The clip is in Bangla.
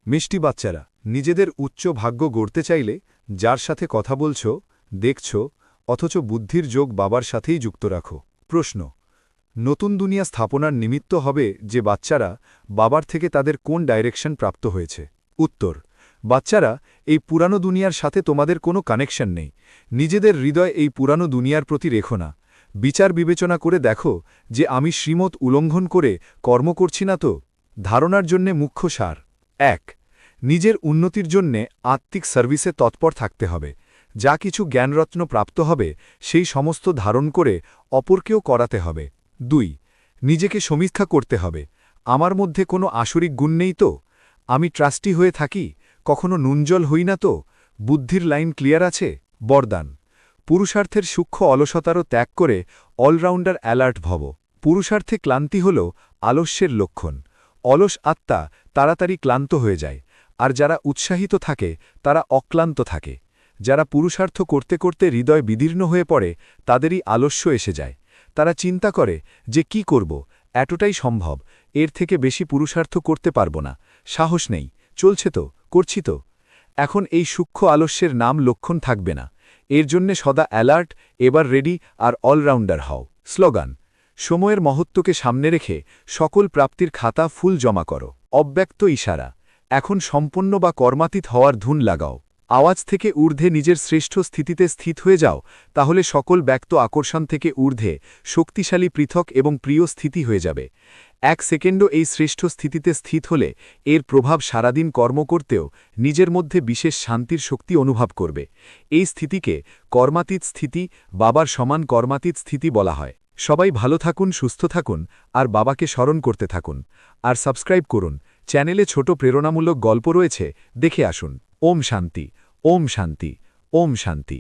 মিষ্টি বাচ্চারা নিজেদের উচ্চ ভাগ্য গড়তে চাইলে যার সাথে কথা বলছ দেখছ অথচ বুদ্ধির যোগ বাবার সাথেই যুক্ত রাখো। প্রশ্ন: নতুন দুনিয়া স্থাপনার নিমিত্ত হবে যে বাচ্চারা বাবার থেকে তাদের কোন ডাইরেকশন প্রাপ্ত হয়েছে? উত্তর: বাচ্চারা, এই পুরানো দুনিয়ার সাথে তোমাদের কোনো কানেকশন নেই। নিজেদের হৃদয় এই পুরানো দুনিয়ার প্রতি রেখো না। বিচার বিবেচনা করে দেখো যে আমি শ্রীমত উল্লঙ্ঘন করে কর্ম করছি না তো। ধারণার জন্যে মুখ্য সার: ১. নিজের উন্নতির জন্যে আত্মিক সার্ভিসে তৎপর থাকতে হবে। যা কিছু জ্ঞানরত্ন প্রাপ্ত হবে সেই সমস্ত ধারণ করে অপরকেও করাতে হবে। ২. নিজেকে সমীক্ষা করতে হবে। আমার মধ্যে কোনো আসরিক গুণ নেই তো? আমি ট্রাস্টি হয়ে থাকি, কখনো নুনজল হই না তো? বুদ্ধির লাইন ক্লিয়ার আছে? বরদান: পুরুষার্থের সূক্ষ্ম অলসতারও ত্যাগ করে অলরাউন্ডার অ্যালার্ট ভব। পুরুষার্থে ক্লান্তি হল আলস্যের লক্ষণ। অলস আত্মা তাড়াতাড়ি ক্লান্ত হয়ে যায়, আর যারা উৎসাহিত থাকে তারা অক্লান্ত থাকে। যারা পুরুষার্থ করতে করতে হৃদয় বিদীর্ণ হয়ে পড়ে তাদেরই আলস্য এসে যায়। তারা চিন্তা করে যে কি করব, এতটাই সম্ভব, এর থেকে বেশি পুরুষার্থ করতে পারব না, সাহস নেই, চলছে তো, করছি তো। এখন এই সূক্ষ্ম আলস্যের নাম লক্ষণ থাকবে না। এর জন্যে সদা অ্যালার্ট, এবার রেডি আর অলরাউন্ডার হও। স্লোগান: সময়ের মহত্বকে সামনে রেখে সকল প্রাপ্তির খাতা ফুল জমা করো। অব্যক্ত ইশারা: এখন সম্পন্ন বা কর্মাতীত হওয়ার ধুন লাগাও। আওয়াজ থেকে ঊর্ধ্বে নিজের শ্রেষ্ঠ স্থিতিতে স্থিত হয়ে যাও, তাহলে সকল ব্যক্ত আকর্ষণ থেকে ঊর্ধ্বে শক্তিশালী পৃথক এবং প্রিয় স্থিতি হয়ে যাবে। ১ সেকেন্ডও এই শ্রেষ্ঠ স্থিতিতে স্থিত হলে এর প্রভাব সারাদিন কর্ম করতেও নিজের মধ্যে বিশেষ শান্তির শক্তি অনুভব করবে। এই স্থিতিকে কর্মাতীত স্থিতি, বাবার সমান কর্মাতীত স্থিতি বলা হয়। সবাই ভালো থাকুন, সুস্থ থাকুন, আর বাবাকে স্মরণ করতে থাকুন। আর সাবস্ক্রাইব করুন। চ্যানেলে ছোট প্রেরণামূলক গল্প রয়েছে, দেখে আসুন। ওম শান্তি, ওম শান্তি, ওম শান্তি।